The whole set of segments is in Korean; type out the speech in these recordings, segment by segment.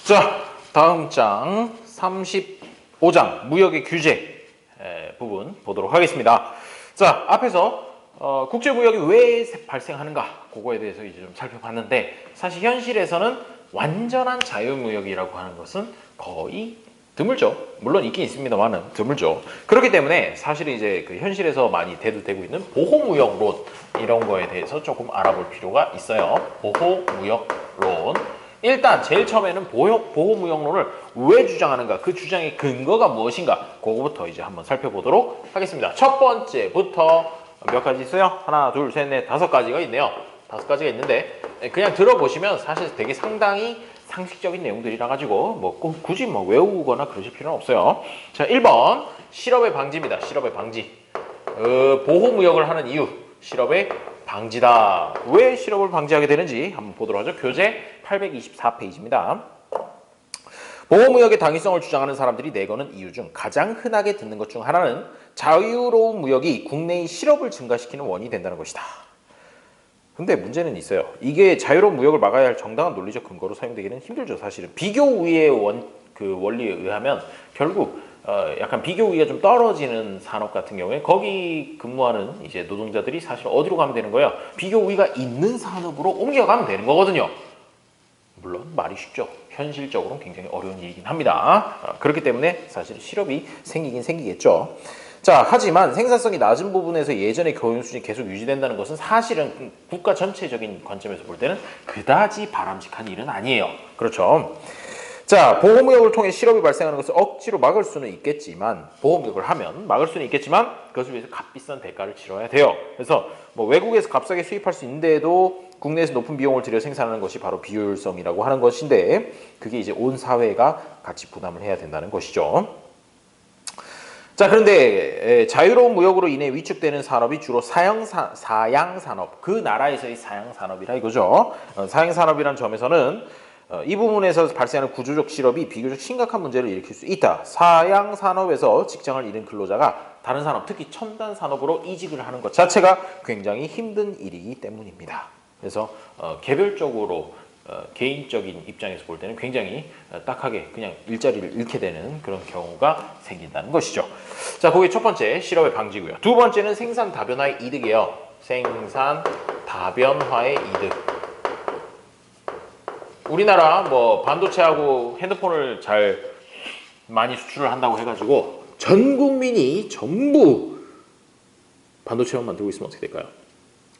자, 다음 장 35장 무역의 규제 부분 보도록 하겠습니다. 자, 앞에서 국제무역이 왜 발생하는가 그거에 대해서 이제 좀 살펴봤는데, 사실 현실에서는 완전한 자유무역이라고 하는 것은 거의 드물죠. 물론 있긴 있습니다만은 드물죠. 그렇기 때문에 사실 이제 그 현실에서 많이 대두되고 있는 보호무역론, 이런 거에 대해서 조금 알아볼 필요가 있어요. 보호무역론. 일단 제일 처음에는 보호무역론을 왜 주장하는가, 그 주장의 근거가 무엇인가, 그거부터 이제 한번 살펴보도록 하겠습니다. 첫 번째부터 몇 가지 있어요? 하나, 둘, 셋, 넷, 다섯 가지가 있네요. 다섯 가지가 있는데 그냥 들어보시면 사실 되게 상당히 상식적인 내용들이라 가지고 뭐 굳이 뭐 외우거나 그러실 필요는 없어요. 자, 1번 실업의 방지입니다. 실업의 방지. 보호무역을 하는 이유, 실업의 방지다. 왜 실업을 방지하게 되는지 한번 보도록 하죠. 교재 824페이지입니다. 보호무역의 당위성을 주장하는 사람들이 내거는 이유 중 가장 흔하게 듣는 것 중 하나는 자유로운 무역이 국내의 실업을 증가시키는 원인이 된다는 것이다. 근데 문제는 있어요. 이게 자유로운 무역을 막아야 할 정당한 논리적 근거로 사용되기는 힘들죠. 사실은 비교 우위의 원리에 의하면 결국 약간 비교 우위가 좀 떨어지는 산업 같은 경우에 거기 근무하는 이제 노동자들이 사실 어디로 가면 되는 거예요? 비교 우위가 있는 산업으로 옮겨가면 되는 거거든요. 물론 말이 쉽죠. 현실적으로는 굉장히 어려운 일이긴 합니다. 그렇기 때문에 사실 실업이 생기긴 생기겠죠. 자, 하지만 생산성이 낮은 부분에서 예전의 교육 수준이 계속 유지된다는 것은 사실은 국가 전체적인 관점에서 볼 때는 그다지 바람직한 일은 아니에요. 그렇죠. 자, 보호무역을 통해 실업이 발생하는 것을 억지로 막을 수는 있겠지만, 보호무역을 하면 막을 수는 있겠지만 그것을 위해서 값비싼 대가를 치러야 돼요. 그래서 뭐 외국에서 값싸게 수입할 수 있는데도 국내에서 높은 비용을 들여 생산하는 것이 바로 비효율성이라고 하는 것인데, 그게 이제 온 사회가 같이 부담을 해야 된다는 것이죠. 자, 그런데 자유로운 무역으로 인해 위축되는 산업이 주로 사양산업, 그 나라에서의 사양산업이라 이거죠. 사양산업이라는 점에서는 이 부분에서 발생하는 구조적 실업이 비교적 심각한 문제를 일으킬 수 있다. 사양산업에서 직장을 잃은 근로자가 다른 산업, 특히 첨단 산업으로 이직을 하는 것 자체가 굉장히 힘든 일이기 때문입니다. 그래서 개별적으로 개인적인 입장에서 볼 때는 굉장히 딱하게 그냥 일자리를 잃게 되는 그런 경우가 생긴다는 것이죠. 자, 그게 첫 번째 실업의 방지고요. 두 번째는 생산 다변화의 이득이에요. 생산 다변화의 이득. 우리나라 뭐 반도체하고 핸드폰을 잘 많이 수출을 한다고 해가지고 전 국민이 전부 반도체만 만들고 있으면 어떻게 될까요?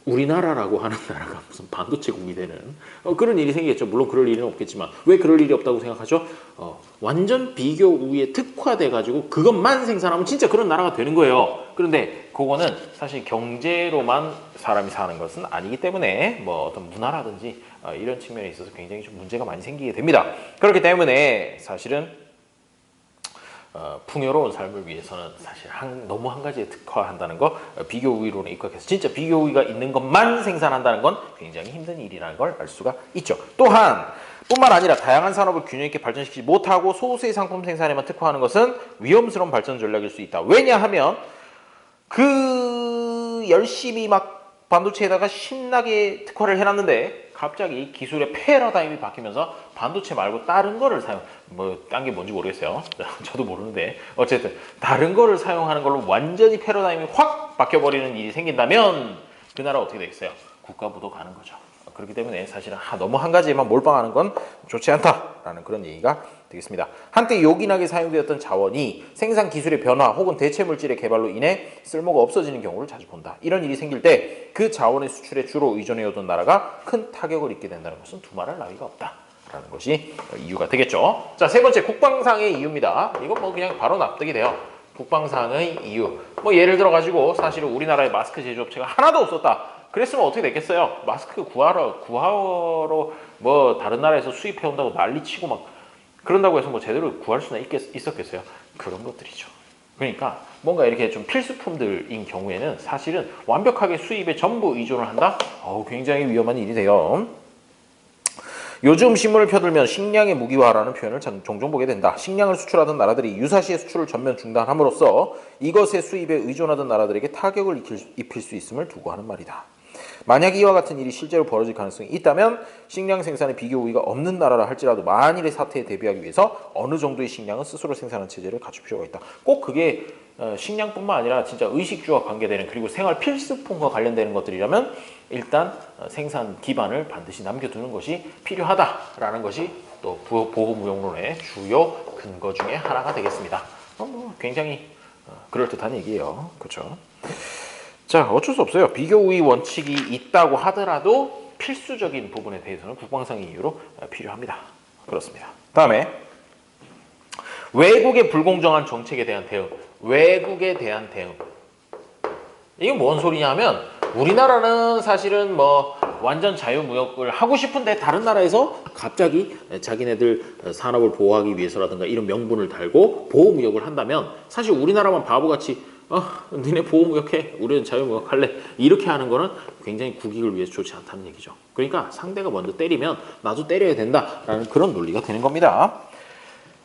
우리나라라고 하는 나라가 무슨 반도체국이 되는 그런 일이 생기겠죠. 물론 그럴 일은 없겠지만, 왜 그럴 일이 없다고 생각하죠? 완전 비교 우위에 특화돼 가지고 그것만 생산하면 진짜 그런 나라가 되는 거예요. 그런데 그거는 사실 경제로만 사람이 사는 것은 아니기 때문에 뭐 어떤 문화라든지 이런 측면에 있어서 굉장히 좀 문제가 많이 생기게 됩니다. 그렇기 때문에 사실은 풍요로운 삶을 위해서는 사실 너무 한 가지에 특화한다는 거, 비교 우위론에 입각해서 진짜 비교 우위가 있는 것만 생산한다는 건 굉장히 힘든 일이라는 걸 알 수가 있죠. 또한 뿐만 아니라 다양한 산업을 균형 있게 발전시키지 못하고 소수의 상품 생산에만 특화하는 것은 위험스러운 발전 전략일 수 있다. 왜냐하면 그 열심히 막 반도체에다가 신나게 특화를 해놨는데 갑자기 기술의 패러다임이 바뀌면서 반도체 말고 다른 거를 딴 게 뭔지 모르겠어요. 저도 모르는데 어쨌든 다른 거를 사용하는 걸로 완전히 패러다임이 확 바뀌어버리는 일이 생긴다면 그 나라 어떻게 되겠어요? 국가부도 가는 거죠. 그렇기 때문에 사실은 너무 한 가지에만 몰빵하는 건 좋지 않다라는 그런 얘기가 되겠습니다. 한때 요긴하게 사용되었던 자원이 생산 기술의 변화 혹은 대체 물질의 개발로 인해 쓸모가 없어지는 경우를 자주 본다. 이런 일이 생길 때 그 자원의 수출에 주로 의존해오던 나라가 큰 타격을 입게 된다는 것은 두말할 나위가 없다라는 것이 이유가 되겠죠. 자, 세 번째 국방상의 이유입니다. 이건 뭐 그냥 바로 납득이 돼요. 국방상의 이유. 뭐 예를 들어 가지고 사실은 우리나라의 마스크 제조업체가 하나도 없었다. 그랬으면 어떻게 됐겠어요? 마스크 구하러 뭐 다른 나라에서 수입해 온다고 난리치고 막 그런다고 해서 뭐 제대로 구할 수는 있었겠어요? 그런 것들이죠. 그러니까 뭔가 이렇게 좀 필수품들인 경우에는 사실은 완벽하게 수입에 전부 의존을 한다? 굉장히 위험한 일이 돼요. 요즘 신문을 펴들면 식량의 무기화라는 표현을 종종 보게 된다. 식량을 수출하던 나라들이 유사시에 수출을 전면 중단함으로써 이것의 수입에 의존하던 나라들에게 타격을 입힐 수 있음을 두고 하는 말이다. 만약 이와 같은 일이 실제로 벌어질 가능성이 있다면 식량 생산에 비교 우위가 없는 나라라 할지라도 만일의 사태에 대비하기 위해서 어느 정도의 식량은 스스로 생산하는 체제를 갖출 필요가 있다. 꼭 그게 식량뿐만 아니라 진짜 의식주와 관계되는 그리고 생활 필수품과 관련되는 것들이라면 일단 생산 기반을 반드시 남겨두는 것이 필요하다라는 것이 또 보호무역론의 주요 근거 중에 하나가 되겠습니다. 굉장히 그럴듯한 얘기예요. 그렇죠? 자, 어쩔 수 없어요. 비교 우위 원칙이 있다고 하더라도 필수적인 부분에 대해서는 국방상의 이유로 필요합니다. 그렇습니다. 다음에 외국의 불공정한 정책에 대한 대응. 외국에 대한 대응. 이게 뭔 소리냐면 우리나라는 사실은 뭐 완전 자유무역을 하고 싶은데 다른 나라에서 갑자기 자기네들 산업을 보호하기 위해서라든가 이런 명분을 달고 보호무역을 한다면 사실 우리나라만 바보같이 니네 보호무역해 우리는 자유무역할래 이렇게 하는 거는 굉장히 국익을 위해서 좋지 않다는 얘기죠. 그러니까 상대가 먼저 때리면 나도 때려야 된다라는 그런 논리가 되는 겁니다.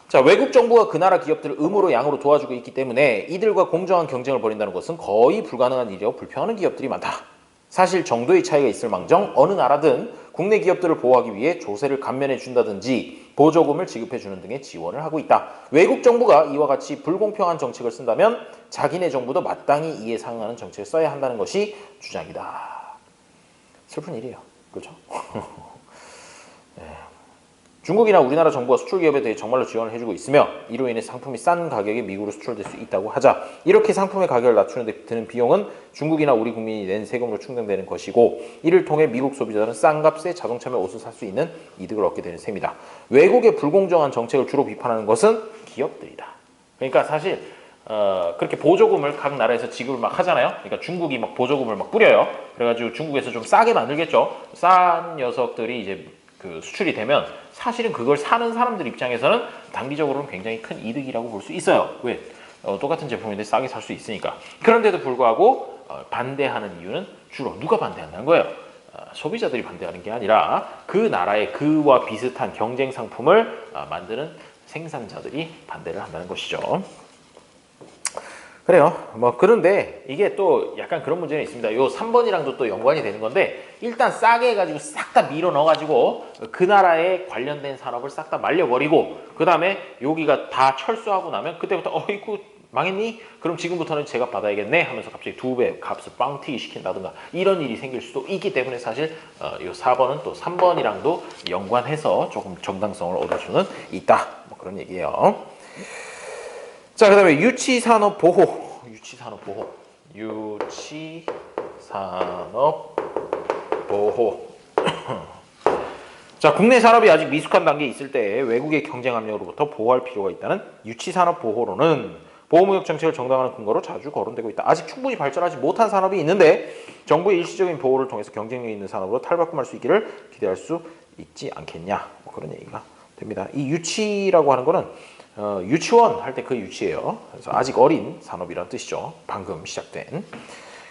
자, 외국 정부가 그 나라 기업들을 음으로 양으로 도와주고 있기 때문에 이들과 공정한 경쟁을 벌인다는 것은 거의 불가능한 일이라고 불평하는 기업들이 많다. 사실 정도의 차이가 있을 망정 어느 나라든 국내 기업들을 보호하기 위해 조세를 감면해 준다든지 보조금을 지급해 주는 등의 지원을 하고 있다. 외국 정부가 이와 같이 불공평한 정책을 쓴다면 자기네 정부도 마땅히 이에 상응하는 정책을 써야 한다는 것이 주장이다. 슬픈 일이에요. 그렇죠? 중국이나 우리나라 정부가 수출 기업에 대해 정말로 지원을 해주고 있으며 이로 인해 상품이 싼 가격에 미국으로 수출될 수 있다고 하자 이렇게 상품의 가격을 낮추는 데 드는 비용은 중국이나 우리 국민이 낸 세금으로 충당되는 것이고 이를 통해 미국 소비자들은 싼 값에 자동차며 옷을 살 수 있는 이득을 얻게 되는 셈이다. 외국의 불공정한 정책을 주로 비판하는 것은 기업들이다. 그러니까 사실 그렇게 보조금을 각 나라에서 지급을 막 하잖아요. 그러니까 중국이 막 보조금을 막 뿌려요. 그래가지고 중국에서 좀 싸게 만들겠죠. 싼 녀석들이 이제 그 수출이 되면 사실은 그걸 사는 사람들 입장에서는 단기적으로는 굉장히 큰 이득이라고 볼 수 있어요. 왜? 똑같은 제품인데 싸게 살 수 있으니까. 그런데도 불구하고 반대하는 이유는 주로 누가 반대한다는 거예요? 소비자들이 반대하는 게 아니라 그 나라의 그와 비슷한 경쟁 상품을 만드는 생산자들이 반대를 한다는 것이죠. 그래요. 뭐 그런데 이게 또 약간 그런 문제는 있습니다. 요 3번이랑도 또 연관이 되는 건데 일단 싸게 해가지고 싹 다 밀어 넣어가지고 그 나라에 관련된 산업을 싹 다 말려버리고 그 다음에 여기가 다 철수하고 나면 그때부터 어이구 망했니? 그럼 지금부터는 제가 받아야겠네 하면서 갑자기 2배 값을 빵튀기 시킨다든가 이런 일이 생길 수도 있기 때문에 사실 요 4번은 또 3번이랑도 연관해서 조금 정당성을 얻어주는 있다. 뭐 그런 얘기예요. 자, 그 다음에 유치산업보호. 자, 국내 산업이 아직 미숙한 단계에 있을 때 외국의 경쟁 압력으로부터 보호할 필요가 있다는 유치산업보호론은 보호무역 정책을 정당화하는 근거로 자주 거론되고 있다. 아직 충분히 발전하지 못한 산업이 있는데 정부의 일시적인 보호를 통해서 경쟁력 있는 산업으로 탈바꿈할 수 있기를 기대할 수 있지 않겠냐. 뭐 그런 얘기가 됩니다. 이 유치라고 하는 거는 유치원 할 때 그 유치예요. 그래서 아직 어린 산업이란 뜻이죠. 방금 시작된.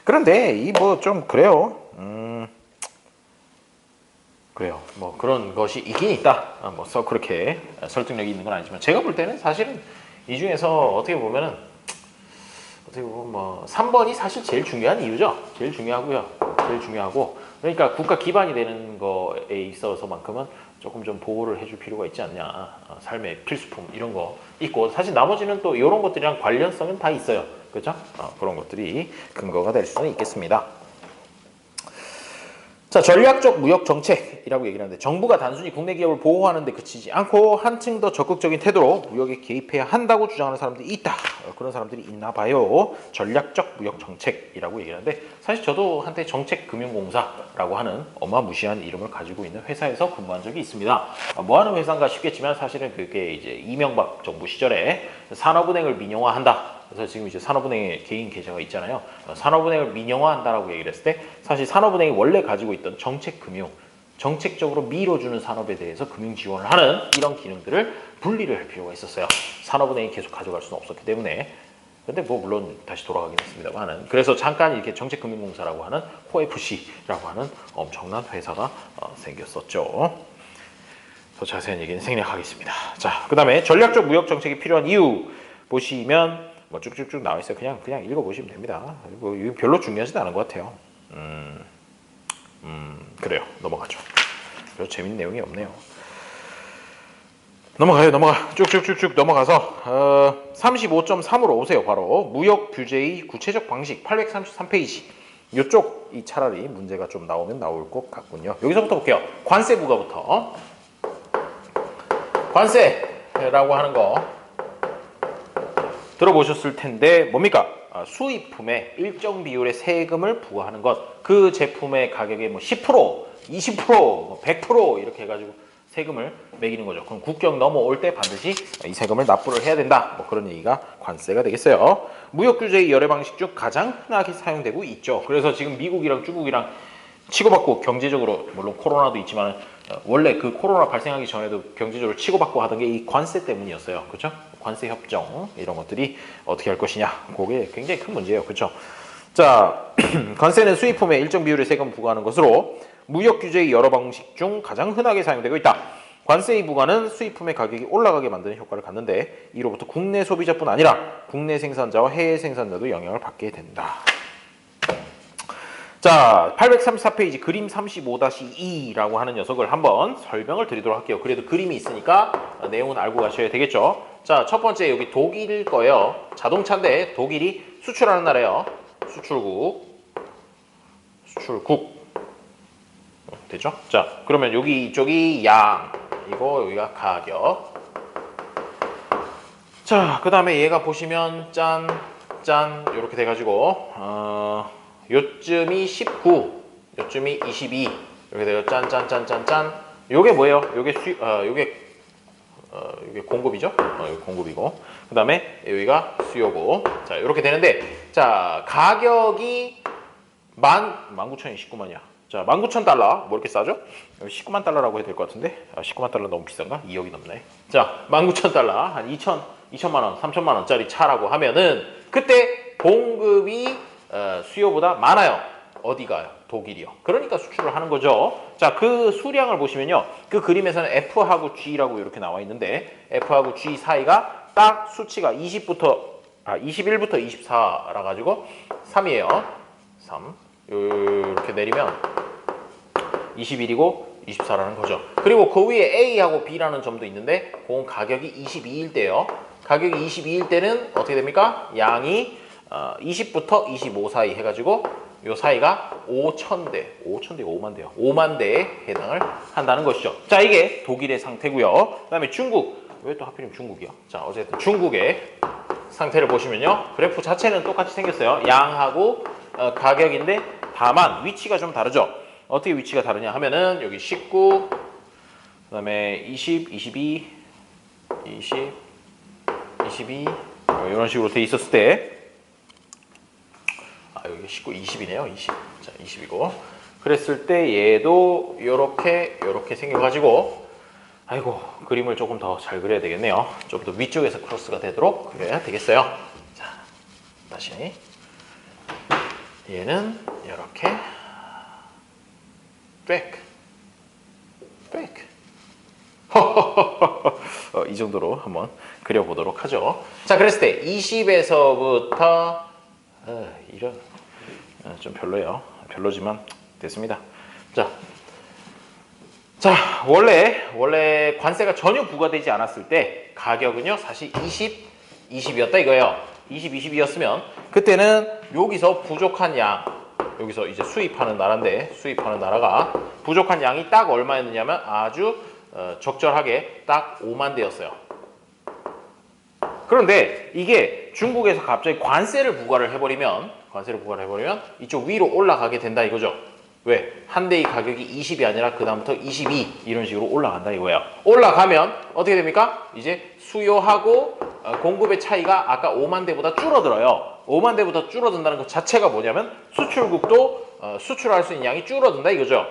그런데 이 뭐 좀 그래요. 그래요. 뭐 그런 것이 있긴 있다. 뭐 그렇게 설득력이 있는 건 아니지만 제가 볼 때는 사실은 이 중에서 어떻게 보면 뭐 3번이 사실 제일 중요한 이유죠. 제일 중요하고요. 제일 중요하고 그러니까 국가 기반이 되는 거에 있어서만큼은 조금 좀 보호를 해줄 필요가 있지 않냐. 삶의 필수품 이런 거 있고 사실 나머지는 또 이런 것들이랑 관련성은 다 있어요. 그렇죠? 그런 것들이 근거가 될 수는 있겠습니다. 자, 전략적 무역 정책이라고 얘기를 하는데 정부가 단순히 국내 기업을 보호하는 데 그치지 않고 한층 더 적극적인 태도로 무역에 개입해야 한다고 주장하는 사람들이 있다. 그런 사람들이 있나 봐요. 전략적 무역 정책이라고 얘기를 하는데 사실 저도 한때 정책금융공사라고 하는 어마무시한 이름을 가지고 있는 회사에서 근무한 적이 있습니다. 뭐 하는 회사인가 싶겠지만 사실은 그게 이제 이명박 정부 시절에 산업은행을 민영화한다. 그래서 지금 이제 산업은행에 개인 계좌가 있잖아요. 산업은행을 민영화한다라고 얘기를 했을 때 사실 산업은행이 원래 가지고 있던 정책금융, 정책적으로 밀어주는 산업에 대해서 금융 지원을 하는 이런 기능들을 분리를 할 필요가 있었어요. 산업은행이 계속 가져갈 수는 없었기 때문에. 근데 뭐 물론 다시 돌아가긴 했습니다만은 그래서 잠깐 이렇게 정책금융공사라고 하는 OFC라고 하는 엄청난 회사가 생겼었죠. 더 자세한 얘기는 생략하겠습니다. 자, 그 다음에 전략적 무역 정책이 필요한 이유 보시면 뭐 쭉쭉쭉 나와 있어요. 그냥 읽어보시면 됩니다. 뭐 이거 별로 중요하지도 않은 것 같아요. 그래요. 넘어가죠. 별 재밌는 내용이 없네요. 넘어가. 쭉쭉쭉쭉 넘어가서 35.3으로 오세요. 바로 무역 규제의 구체적 방식 833페이지. 이쪽이 차라리 문제가 좀 나오면 나올 것 같군요. 여기서부터 볼게요. 관세 부과부터. 관세라고 하는 거 들어보셨을 텐데 뭡니까? 수입품에 일정 비율의 세금을 부과하는 것. 그 제품의 가격의 뭐 10%, 20%, 100% 이렇게 해가지고 세금을 매기는 거죠. 그럼 국경 넘어올 때 반드시 이 세금을 납부를 해야 된다. 뭐 그런 얘기가 관세가 되겠어요. 무역 규제의 여러 방식 중 가장 흔하게 사용되고 있죠. 그래서 지금 미국이랑 중국이랑 치고받고 경제적으로 물론 코로나도 있지만 원래 그 코로나 발생하기 전에도 경제적으로 치고받고 하던 게 이 관세 때문이었어요. 그렇죠? 관세 협정 이런 것들이 어떻게 할 것이냐. 그게 굉장히 큰 문제예요. 그렇죠? 자, 관세는 수입품에 일정 비율의 세금을 부과하는 것으로 무역 규제의 여러 방식 중 가장 흔하게 사용되고 있다. 관세의 부과는 수입품의 가격이 올라가게 만드는 효과를 갖는데 이로부터 국내 소비자뿐 아니라 국내 생산자와 해외 생산자도 영향을 받게 된다. 자, 834페이지 그림 35-2라고 하는 녀석을 한번 설명을 드리도록 할게요. 그래도 그림이 있으니까 내용은 알고 가셔야 되겠죠. 자, 첫 번째 여기 독일일 거예요. 자동차인데 독일이 수출하는 나라예요. 수출국. 됐죠? 자, 그러면 여기 이쪽이 양, 이거 여기가 가격. 자, 그 다음에 얘가 보시면 짠 이렇게 돼가지고 요쯤이 19, 요쯤이 22 이렇게 돼요. 짠. 요게 뭐예요? 요게 요게 공급이죠? 요게 공급이고 그 다음에 여기가 수요고. 자, 이렇게 되는데 자, 가격이 19,000이 19만이야. 자, 19,000달러. 뭐 이렇게 싸죠? 19만 달러라고 해야 될 것 같은데 19만 달러 너무 비싼가? 2억이 넘네. 자, 19,000달러 한 2천만 원, 3천만 원짜리 차라고 하면은 그때 공급이 수요보다 많아요. 어디가요? 독일이요. 그러니까 수출을 하는 거죠. 자, 그 수량을 보시면요. 그 그림에서는 F하고 G라고 이렇게 나와 있는데 F하고 G 사이가 딱 수치가 21부터 24라 가지고 3이에요. 3. 이렇게 내리면 21이고 24라는 거죠. 그리고 그 위에 A하고 B라는 점도 있는데 그건 가격이 22일 때요. 가격이 22일 때는 어떻게 됩니까? 양이 20부터 25 사이 해가지고 요 사이가 5,000대, 5만 대요. 5만 대에 해당을 한다는 것이죠. 자, 이게 독일의 상태고요. 그 다음에 중국. 왜 또 하필이면 중국이요? 자, 어쨌든 중국의 상태를 보시면요. 그래프 자체는 똑같이 생겼어요. 양하고 가격인데 다만 위치가 좀 다르죠. 어떻게 위치가 다르냐 하면은 여기 19, 그 다음에 20, 22, 이런 식으로 돼 있었을 때 여기 19, 20이네요. 20. 자, 20이고. 그랬을 때 얘도 요렇게 생겨가지고 아이고, 그림을 조금 더 잘 그려야 되겠네요. 좀 더 위쪽에서 크로스가 되도록 그려야 되겠어요. 자, 다시. 얘는 이렇게 이 정도로 한번 그려보도록 하죠. 자, 그랬을 때 20에서부터 이런 좀 별로예요. 별로지만 됐습니다. 자, 원래 관세가 전혀 부과되지 않았을 때 가격은요 사실 20이었다 이거예요. 20이었으면 그때는 여기서 부족한 양, 여기서 이제 수입하는 나라인데 수입하는 나라가 부족한 양이 딱 얼마였느냐면 아주 적절하게 딱 5만 대였어요. 그런데 이게 중국에서 갑자기 관세를 부과를 해버리면 이쪽 위로 올라가게 된다 이거죠. 왜? 한 대의 가격이 20이 아니라 그 다음부터 22 이런 식으로 올라간다 이거예요. 올라가면 어떻게 됩니까? 이제 수요하고 공급의 차이가 아까 5만 대보다 줄어들어요. 5만 대보다 줄어든다는 것 자체가 뭐냐면 수출국도 수출할 수 있는 양이 줄어든다 이거죠.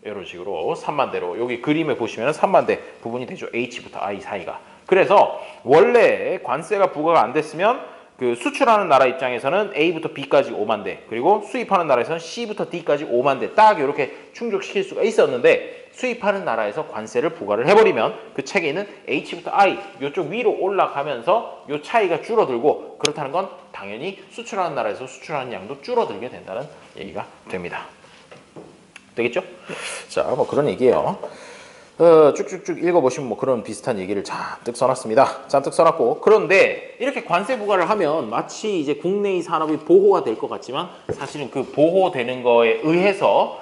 이런 식으로 3만 대로 여기 그림에 보시면 3만 대 부분이 되죠. H부터 I 사이가. 그래서 원래 관세가 부과가 안 됐으면 그 수출하는 나라 입장에서는 A부터 B까지 5만 대, 그리고 수입하는 나라에서는 C부터 D까지 5만 대 딱 이렇게 충족시킬 수가 있었는데 수입하는 나라에서 관세를 부과를 해버리면 그 책에 있는 H부터 I 이쪽 위로 올라가면서 이 차이가 줄어들고 그렇다는 건 당연히 수출하는 나라에서 수출하는 양도 줄어들게 된다는 얘기가 됩니다. 되겠죠? 자, 뭐 그런 얘기예요. 쭉쭉쭉 읽어보시면 뭐 그런 비슷한 얘기를 잔뜩 써놨습니다. 잔뜩 써놨고, 그런데 이렇게 관세 부과를 하면 마치 이제 국내의 산업이 보호가 될 것 같지만 사실은 그 보호되는 거에 의해서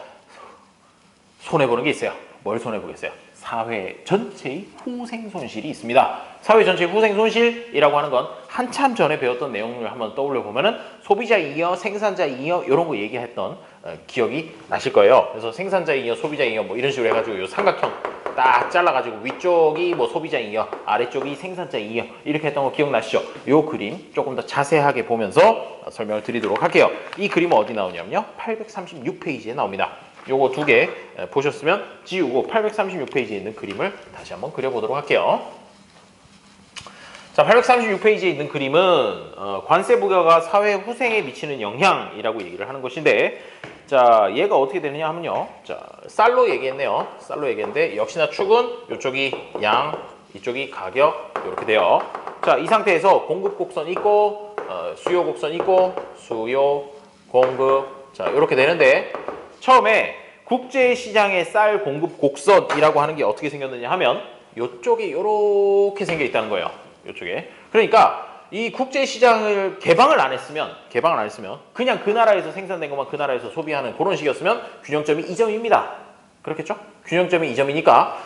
손해보는 게 있어요. 뭘 손해보겠어요? 사회 전체의 후생 손실이 있습니다. 사회 전체의 후생 손실이라고 하는 건 한참 전에 배웠던 내용을 한번 떠올려 보면은 소비자 이어, 생산자 이어 이런 거 얘기했던 기억이 나실 거예요. 그래서 생산자 이어, 소비자 이어 뭐 이런 식으로 해가지고 요 삼각형 딱 잘라가지고 위쪽이 뭐 소비자 이어, 아래쪽이 생산자 이어 이렇게 했던 거 기억나시죠? 요 그림 조금 더 자세하게 보면서 설명을 드리도록 할게요. 이 그림은 어디 나오냐면요, 836페이지에 나옵니다. 요거 두 개 보셨으면 지우고 836페이지에 있는 그림을 다시 한번 그려보도록 할게요. 자, 836페이지에 있는 그림은 관세 부과가 사회 후생에 미치는 영향이라고 얘기를 하는 것인데, 자, 얘가 어떻게 되느냐 하면요, 자, 쌀로 얘기했네요. 쌀로 얘기했는데 역시나 축은 이쪽이 양, 이쪽이 가격 이렇게 돼요. 자, 이 상태에서 공급 곡선 있고 수요 곡선 있고 수요, 공급, 자, 이렇게 되는데, 처음에 국제시장의 쌀 공급 곡선이라고 하는 게 어떻게 생겼느냐 하면 이쪽에 이렇게 생겨 있다는 거예요. 이쪽에. 그러니까 이 국제시장을 개방을 안 했으면 그냥 그 나라에서 생산된 것만 그 나라에서 소비하는 그런 식이었으면 균형점이 이 점입니다. 그렇겠죠? 균형점이 이 점이니까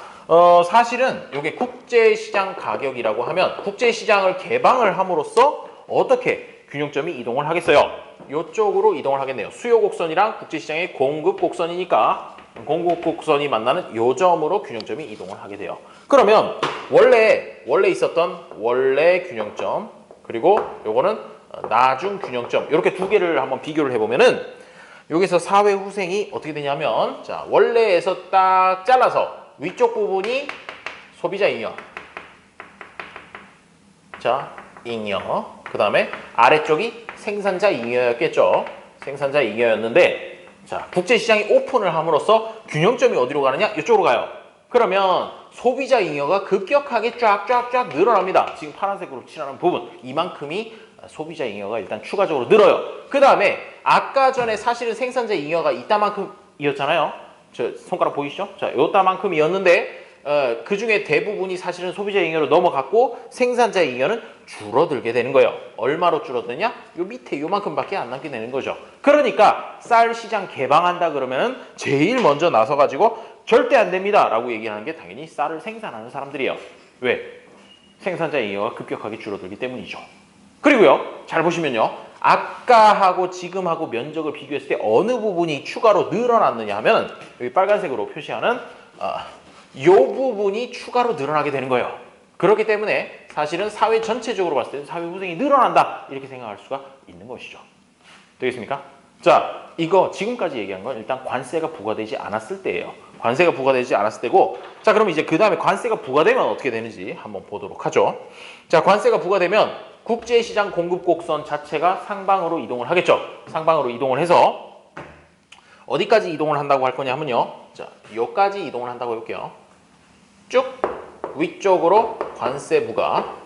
사실은 이게 국제시장 가격이라고 하면 국제시장을 개방을 함으로써 어떻게 균형점이 이동을 하겠어요? 이쪽으로 이동을 하겠네요. 수요 곡선이랑 국제시장의 공급 곡선이니까 공급 곡선이 만나는 요 점으로 균형점이 이동을 하게 돼요. 그러면 원래 있었던 원래 균형점, 그리고 요거는 나중 균형점, 이렇게 두 개를 한번 비교를 해보면은 여기서 사회 후생이 어떻게 되냐면, 자, 원래에서 딱 잘라서 위쪽 부분이 소비자 잉여, 자, 잉여, 그 다음에 아래쪽이 생산자 잉여였겠죠. 생산자 잉여였는데, 자, 국제시장이 오픈을 함으로써 균형점이 어디로 가느냐? 이쪽으로 가요. 그러면 소비자 잉여가 급격하게 쫙쫙쫙 늘어납니다. 지금 파란색으로 칠하는 부분, 이만큼이 소비자 잉여가 일단 추가적으로 늘어요. 그 다음에 아까 전에 사실은 생산자 잉여가 이따만큼이었잖아요. 저 손가락 보이시죠? 자, 요따만큼이었는데 그 중에 대부분이 사실은 소비자 잉여로 넘어갔고 생산자 잉여는 줄어들게 되는 거예요. 얼마로 줄어드냐? 요 밑에 요만큼밖에 안 남게 되는 거죠. 그러니까 쌀 시장 개방한다 그러면 제일 먼저 나서가지고 절대 안 됩니다 라고 얘기하는 게 당연히 쌀을 생산하는 사람들이에요. 왜? 생산자 잉여가 급격하게 줄어들기 때문이죠. 그리고요, 잘 보시면요, 아까하고 지금하고 면적을 비교했을 때 어느 부분이 추가로 늘어났느냐 하면 여기 빨간색으로 표시하는 이 부분이 추가로 늘어나게 되는 거예요. 그렇기 때문에 사실은 사회 전체적으로 봤을 때는 사회 후생이 늘어난다 이렇게 생각할 수가 있는 것이죠. 되겠습니까? 자, 이거 지금까지 얘기한 건 일단 관세가 부과되지 않았을 때예요. 관세가 부과되지 않았을 때고, 자, 그럼 이제 그 다음에 관세가 부과되면 어떻게 되는지 한번 보도록 하죠. 자, 관세가 부과되면 국제시장 공급 곡선 자체가 상방으로 이동을 하겠죠. 상방으로 이동을 해서 어디까지 이동을 한다고 할 거냐 하면요, 자, 여기까지 이동을 한다고 해볼게요. 쭉 위쪽으로 관세 부과,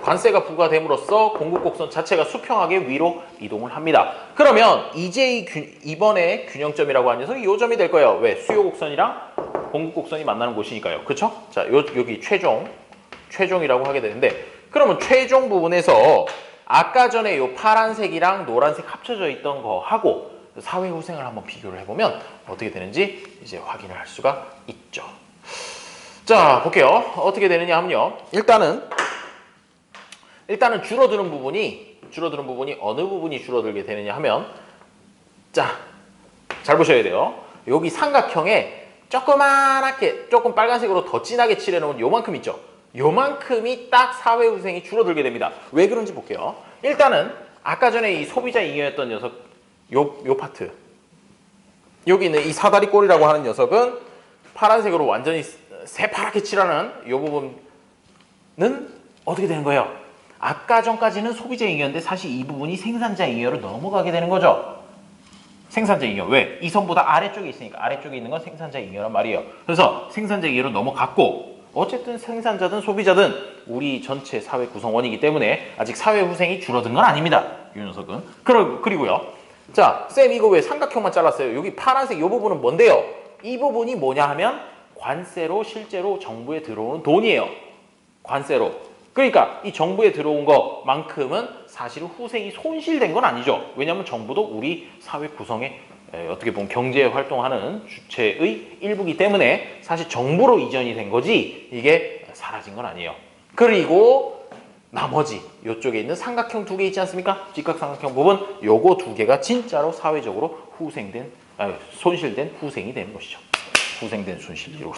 관세가 부과됨으로써 공급 곡선 자체가 수평하게 위로 이동을 합니다. 그러면 이제 이번에 균형점이라고 하는 녀석이 요 점이 될 거예요. 왜? 수요 곡선이랑 공급 곡선이 만나는 곳이니까요. 그렇죠? 자, 여기 최종이라고 하게 되는데, 그러면 최종 부분에서 아까 전에 요 파란색이랑 노란색 합쳐져 있던 거하고 사회 후생을 한번 비교를 해보면 어떻게 되는지 이제 확인을 할 수가 있죠. 자, 볼게요. 어떻게 되느냐 하면요, 일단은 줄어드는 부분이 어느 부분이 줄어들게 되느냐 하면, 자, 잘 보셔야 돼요. 여기 삼각형에 조그맣게 조금 빨간색으로 더 진하게 칠해놓은 요만큼 있죠. 요만큼이 딱 사회 후생이 줄어들게 됩니다. 왜 그런지 볼게요. 일단은 아까 전에 이 소비자 잉여였던 녀석, 요 파트, 여기 있는 이 사다리 꼴이라고 하는 녀석은 파란색으로 완전히 새파랗게 칠하는 요 부분은 어떻게 되는 거예요? 아까 전까지는 소비자 잉여인데 사실 이 부분이 생산자 잉여로 넘어가게 되는 거죠. 생산자 잉여. 왜? 이 선보다 아래쪽에 있으니까 아래쪽에 있는 건 생산자 잉여란 말이에요. 그래서 생산자 잉여로 넘어갔고, 어쨌든 생산자든 소비자든 우리 전체 사회 구성원이기 때문에 아직 사회 후생이 줄어든 건 아닙니다. 이 녀석은. 그리고요, 자, 쌤 이거 왜 삼각형만 잘랐어요? 여기 파란색 이 부분은 뭔데요? 이 부분이 뭐냐 하면 관세로 실제로 정부에 들어오는 돈이에요. 관세로. 그러니까 이 정부에 들어온 것만큼은 사실은 후생이 손실된 건 아니죠. 왜냐하면 정부도 우리 사회 구성에 어떻게 보면 경제 활동하는 주체의 일부이기 때문에 사실 정부로 이전이 된 거지 이게 사라진 건 아니에요. 그리고 나머지 이쪽에 있는 삼각형 두 개 있지 않습니까? 직각삼각형 부분 요거 두 개가 진짜로 사회적으로 손실된 후생이 되는 것이죠. 후생된 손실 이러고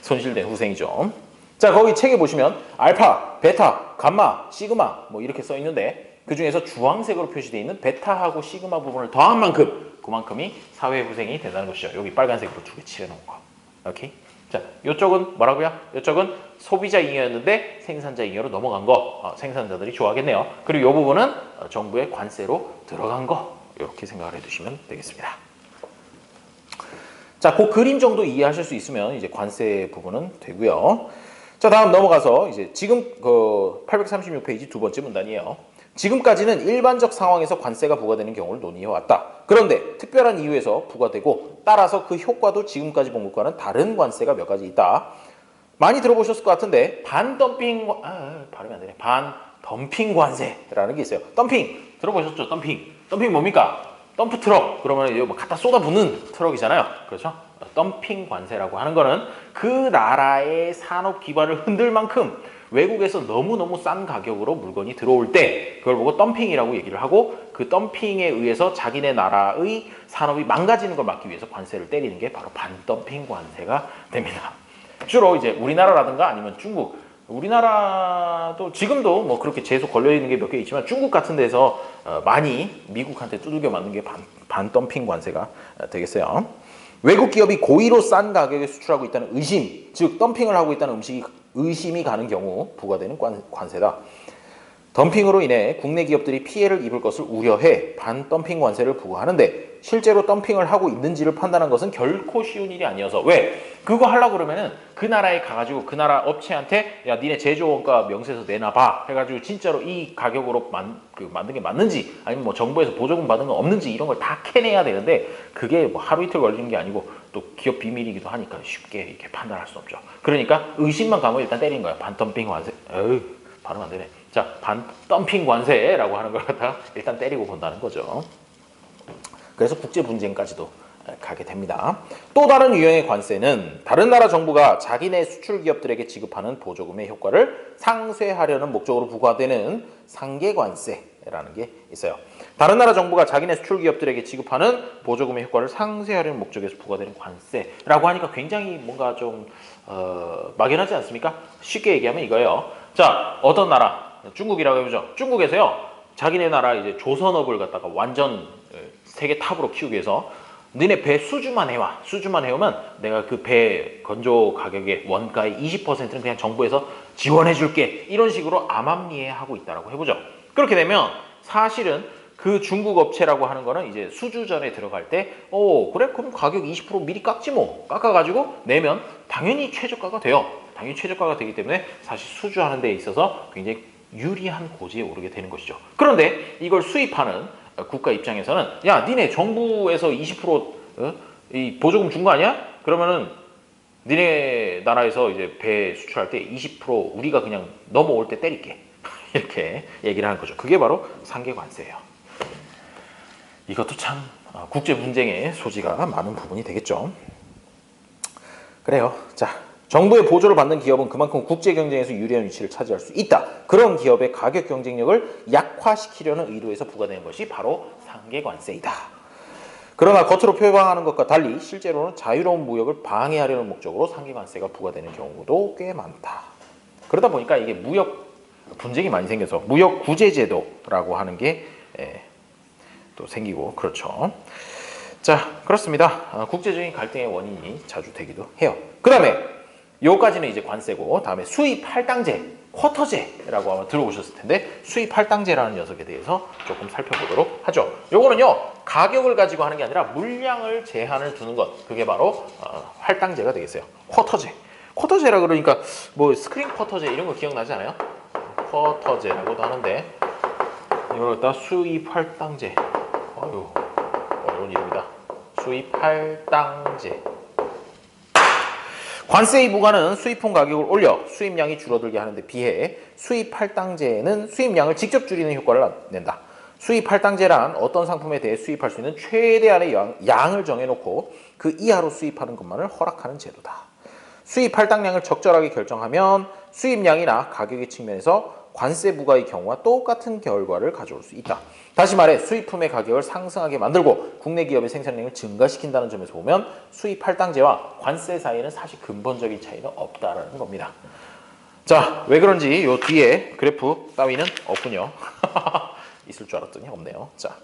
손실된 후생이죠. 자, 거기 책에 보시면 알파, 베타, 감마, 시그마 뭐 이렇게 써 있는데 그 중에서 주황색으로 표시되어 있는 베타하고 시그마 부분을 더한 만큼 그만큼이 사회 후생이 된다는 것이죠. 여기 빨간색으로 두 개 칠해놓은 거. 오케이? 자, 이쪽은 뭐라고요? 이쪽은 소비자 잉여였는데 생산자 잉여로 넘어간 거. 생산자들이 좋아하겠네요. 그리고 이 부분은 정부의 관세로 들어간 거. 이렇게 생각을 해두시면 되겠습니다. 자, 그 그림 정도 이해하실 수 있으면 이제 관세 부분은 되고요. 자, 다음 넘어가서 이제 지금 그 836페이지 두 번째 문단이에요. 지금까지는 일반적 상황에서 관세가 부과되는 경우를 논의해 왔다. 그런데 특별한 이유에서 부과되고 따라서 그 효과도 지금까지 본 것과는 다른 관세가 몇 가지 있다. 많이 들어보셨을 것 같은데 반덤핑 발음이 안 되네. 반덤핑 관세라는 게 있어요. 덤핑 들어보셨죠? 덤핑 뭡니까? 덤프 트럭 그러면 이거 뭐 갖다 쏟아붓는 트럭이잖아요. 그렇죠? 덤핑 관세라고 하는 거는 그 나라의 산업 기반을 흔들 만큼 외국에서 너무너무 싼 가격으로 물건이 들어올 때 그걸 보고 덤핑이라고 얘기를 하고 그 덤핑에 의해서 자기네 나라의 산업이 망가지는 걸 막기 위해서 관세를 때리는 게 바로 반덤핑 관세가 됩니다. 주로 이제 우리나라라든가 아니면 중국, 우리나라도 지금도 뭐 그렇게 계속 걸려있는 게 몇 개 있지만 중국 같은 데서 많이 미국한테 두들겨 맞는 게 반덤핑 관세가 되겠어요. 외국 기업이 고의로 싼 가격에 수출하고 있다는 의심, 즉 덤핑을 하고 있다는 의심이 가는 경우 부과되는 관세다. 덤핑으로 인해 국내 기업들이 피해를 입을 것을 우려해 반덤핑 관세를 부과하는데 실제로 덤핑을 하고 있는지를 판단하는 것은 결코 쉬운 일이 아니어서 왜? 그거 하려고 그러면은 그 나라에 가가지고 그 나라 업체한테 야 니네 제조원가 명세서 내놔봐 해가지고 진짜로 이 가격으로 만든 게 맞는지 아니면 뭐 정부에서 보조금 받은 거 없는지 이런 걸 다 캐내야 되는데 그게 뭐 하루 이틀 걸리는 게 아니고 또 기업 비밀이기도 하니까 쉽게 이렇게 판단할 수 없죠. 그러니까 의심만 가면 일단 때리는 거야. 반덤핑 관세. 발음 안 되네. 자, 반덤핑 관세라고 하는 걸 갖다가 일단 때리고 본다는 거죠. 그래서 국제 분쟁까지도 가게 됩니다. 또 다른 유형의 관세는 다른 나라 정부가 자기네 수출 기업들에게 지급하는 보조금의 효과를 상쇄하려는 목적으로 부과되는 상계관세라는 게 있어요. 다른 나라 정부가 자기네 수출 기업들에게 지급하는 보조금의 효과를 상쇄하려는 목적에서 부과되는 관세라고 하니까 굉장히 뭔가 좀 막연하지 않습니까? 쉽게 얘기하면 이거예요. 자, 어떤 나라 중국이라고 해보죠. 중국에서요 자기네 나라 이제 조선업을 갖다가 완전 세계 탑으로 키우기 위해서 너네 배 수주만 해와. 수주만 해오면 내가 그 배 건조 가격의 원가의 20%는 그냥 정부에서 지원해 줄게. 이런 식으로 암암리에하고 있다라고 해보죠. 그렇게 되면 사실은 그 중국 업체라고 하는 거는 이제 수주전에 들어갈 때 그래 그럼 가격 20% 미리 깎지 뭐. 깎아가지고 내면 당연히 최저가가 돼요. 당연히 최저가가 되기 때문에 사실 수주하는 데 있어서 굉장히 유리한 고지에 오르게 되는 것이죠. 그런데 이걸 수입하는 국가 입장에서는 야 니네 정부에서 20% 이 보조금 준 거 아니야? 그러면은 니네 나라에서 이제 배 수출할 때 20% 우리가 그냥 넘어올 때 때릴게. 이렇게 얘기를 하는 거죠. 그게 바로 상계관세예요. 이것도 참 국제 분쟁의 소지가 많은 부분이 되겠죠. 그래요. 자, 정부의 보조를 받는 기업은 그만큼 국제 경쟁에서 유리한 위치를 차지할 수 있다. 그런 기업의 가격 경쟁력을 약화시키려는 의도에서 부과되는 것이 바로 상계관세이다. 그러나 겉으로 표방하는 것과 달리 실제로는 자유로운 무역을 방해하려는 목적으로 상계관세가 부과되는 경우도 꽤 많다. 그러다 보니까 이게 무역 분쟁이 많이 생겨서 무역 구제 제도라고 하는 게 또 생기고 그렇죠. 자, 그렇습니다. 국제적인 갈등의 원인이 자주 되기도 해요. 그 다음에 요까지는 이제 관세고 다음에 수입 할당제, 쿼터제라고 아마 들어보셨을 텐데 수입 할당제라는 녀석에 대해서 조금 살펴보도록 하죠. 요거는요 가격을 가지고 하는 게 아니라 물량을 제한을 두는 것 그게 바로 할당제가 되겠어요. 쿼터제라 그러니까 뭐 스크린 쿼터제 이런 거 기억나지 않아요? 쿼터제라고도 하는데 이걸 갖다 수입 할당제 어려운 이름이다. 수입 할당제. 관세의 부과는 수입품 가격을 올려 수입량이 줄어들게 하는데 비해 수입 할당제는 수입량을 직접 줄이는 효과를 낸다. 수입 할당제란 어떤 상품에 대해 수입할 수 있는 최대한의 양을 정해놓고 그 이하로 수입하는 것만을 허락하는 제도다. 수입 할당량을 적절하게 결정하면 수입량이나 가격의 측면에서 관세 부과의 경우와 똑같은 결과를 가져올 수 있다. 다시 말해 수입품의 가격을 상승하게 만들고 국내 기업의 생산량을 증가시킨다는 점에서 보면 수입 할당제와 관세 사이에는 사실 근본적인 차이는 없다라는 겁니다. 자, 왜 그런지 요 뒤에 그래프 따위는 없군요. 있을 줄 알았더니 없네요. 자,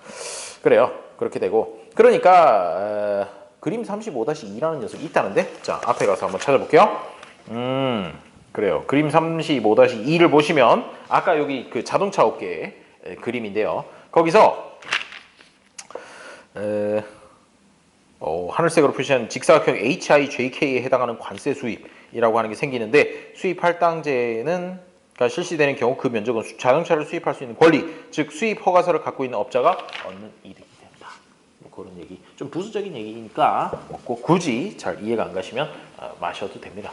그래요. 그렇게 되고 그러니까 그림 35-2라는 녀석이 있다는데 자, 앞에 가서 한번 찾아볼게요. 그래요. 그림 35-2를 보시면 아까 여기 그 자동차 업계 그림인데요. 거기서 하늘색으로 표시한 직사각형 HIJK에 해당하는 관세 수입이라고 하는 게 생기는데 수입 할당제는 실시되는 경우 그 면적은 자동차를 수입할 수 있는 권리, 즉 수입 허가서를 갖고 있는 업자가 얻는 이득이 된다. 뭐 그런 얘기, 좀 부수적인 얘기니까 꼭 굳이 잘 이해가 안 가시면 마셔도 됩니다.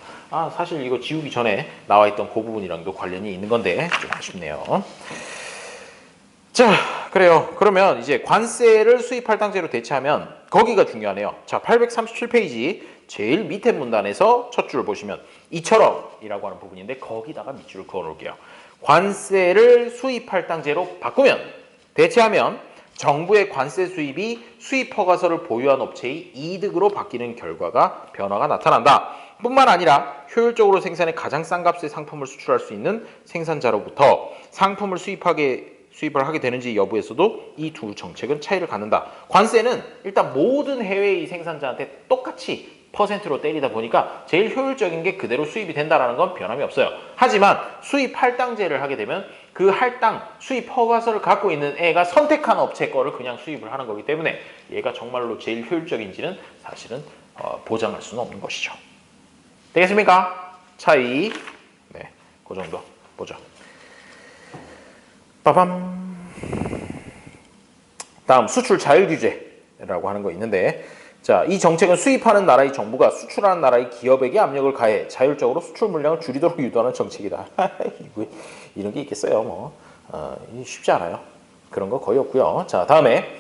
사실 이거 지우기 전에 나와 있던 그 부분이랑도 관련이 있는 건데 좀 아쉽네요. 자, 그래요. 그러면 이제 관세를 수입 할당제로 대체하면 거기가 중요하네요. 자, 837페이지 제일 밑에 문단에서 첫 줄을 보시면 이처럼이라고 하는 부분인데 거기다가 밑줄을 그어 놓을게요. 관세를 수입 할당제로 바꾸면 대체하면 정부의 관세 수입이 수입 허가서를 보유한 업체의 이득으로 바뀌는 변화가 나타난다. 뿐만 아니라 효율적으로 생산해 가장 싼 값의 상품을 수출할 수 있는 생산자로부터 상품을 수입을 하게 되는지 여부에서도 이 두 정책은 차이를 갖는다. 관세는 일단 모든 해외의 생산자한테 똑같이 퍼센트로 때리다 보니까 제일 효율적인 게 그대로 수입이 된다는 건 변함이 없어요. 하지만 수입 할당제를 하게 되면 그 할당, 수입 허가서를 갖고 있는 애가 선택한 업체 거를 그냥 수입을 하는 거기 때문에 얘가 정말로 제일 효율적인지는 사실은 보장할 수는 없는 것이죠. 되겠습니까? 차이. 네, 그 정도 보죠. 빠밤. 다음 수출 자율 규제라고 하는 거 있는데 자, 이 정책은 수입하는 나라의 정부가 수출하는 나라의 기업에게 압력을 가해 자율적으로 수출 물량을 줄이도록 유도하는 정책이다. 이런 게 있겠어요. 뭐 쉽지 않아요. 그런 거 거의 없고요. 자, 다음에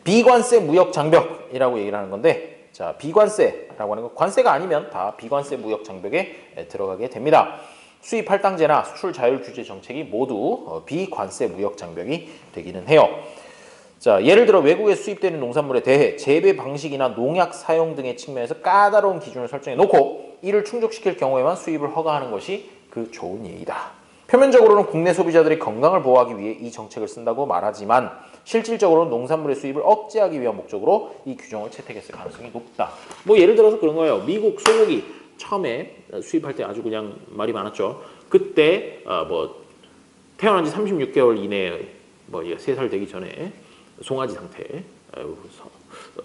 비관세 무역 장벽이라고 얘기를 하는 건데 자, 비관세라고 하는 건 관세가 아니면 다 비관세 무역 장벽에 들어가게 됩니다. 수입 할당제나 수출 자율 규제 정책이 모두 비관세 무역 장벽이 되기는 해요. 자, 예를 들어 외국에 수입되는 농산물에 대해 재배 방식이나 농약 사용 등의 측면에서 까다로운 기준을 설정해 놓고 이를 충족시킬 경우에만 수입을 허가하는 것이 그 좋은 예이다. 표면적으로는 국내 소비자들의 건강을 보호하기 위해 이 정책을 쓴다고 말하지만 실질적으로는 농산물의 수입을 억제하기 위한 목적으로 이 규정을 채택했을 가능성이 높다. 뭐 예를 들어서 그런 거예요. 미국 소고기 처음에 수입할 때 아주 그냥 말이 많았죠. 그때 뭐 태어난 지 36개월 이내에 뭐 3살 되기 전에 송아지 상태,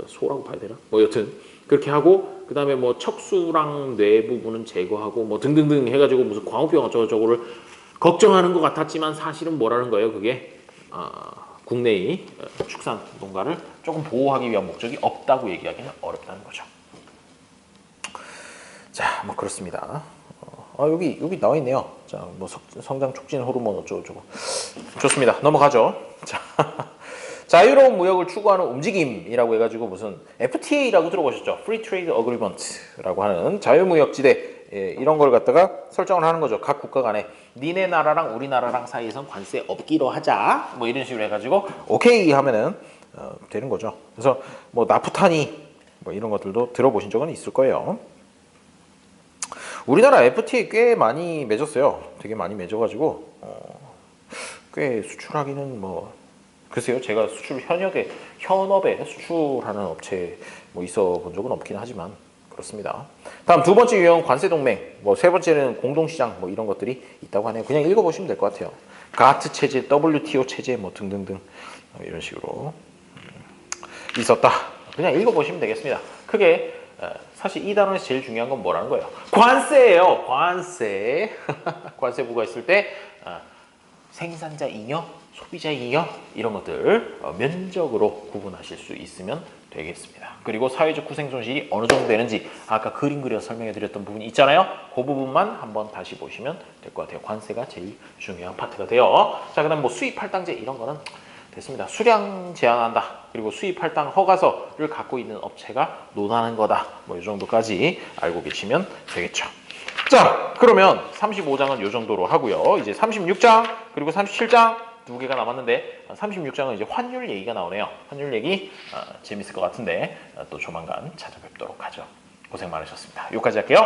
소라고 봐야 되나? 뭐 여튼 그렇게 하고 그 다음에 뭐 척수랑 뇌 부분은 제거하고 뭐 등등등 해가지고 무슨 광우병 어쩌고저쩌고를 걱정하는 것 같았지만 사실은 뭐라는 거예요? 그게 국내의 축산 농가를 조금 보호하기 위한 목적이 없다고 얘기하기는 어렵다는 거죠. 자, 뭐 그렇습니다. 여기 나와 있네요. 자, 뭐 성장 촉진 호르몬 어쩌고저쩌고. 좋습니다. 넘어가죠. 자. 자유로운 무역을 추구하는 움직임이라고 해가지고 무슨 FTA라고 들어보셨죠? Free Trade Agreement라고 하는 자유무역지대 이런 걸 갖다가 설정을 하는 거죠. 각 국가 간에 니네 나라랑 우리나라랑 사이에선 관세 없기로 하자 뭐 이런 식으로 해가지고 오케이 하면은 되는 거죠. 그래서 뭐 나프타니 뭐 이런 것들도 들어보신 적은 있을 거예요. 우리나라 FTA 꽤 많이 맺었어요. 되게 많이 맺어가지고 꽤 수출하기는 뭐 글쎄요, 제가 수출 현업에 수출하는 업체 뭐 있어 본 적은 없긴 하지만 그렇습니다. 다음 두 번째 유형은 관세 동맹, 뭐 세 번째는 공동시장 뭐 이런 것들이 있다고 하네요. 그냥 읽어보시면 될 것 같아요. 가트 체제, WTO 체제 뭐 등등등 이런 식으로 있었다. 그냥 읽어보시면 되겠습니다. 크게 사실 이 단원에서 제일 중요한 건 뭐라는 거예요? 관세예요. 관세. 관세 부과했을 때 생산자 잉여, 소비자 잉여 이런 것들 면적으로 구분하실 수 있으면 되겠습니다. 그리고 사회적 후생 손실이 어느 정도 되는지 아까 그림 그려서 설명해 드렸던 부분이 있잖아요. 그 부분만 한번 다시 보시면 될 것 같아요. 관세가 제일 중요한 파트가 돼요. 자, 그다음 뭐 수입 할당제 이런 거는 됐습니다. 수량 제한한다. 그리고 수입 할당 허가서를 갖고 있는 업체가 논하는 거다. 뭐 이 정도까지 알고 계시면 되겠죠. 자, 그러면 35장은 이 정도로 하고요. 이제 36장 그리고 37장 두 개가 남았는데 36장은 이제 환율 얘기가 나오네요. 환율 얘기 재밌을 것 같은데 또 조만간 찾아뵙도록 하죠. 고생 많으셨습니다. 여기까지 할게요.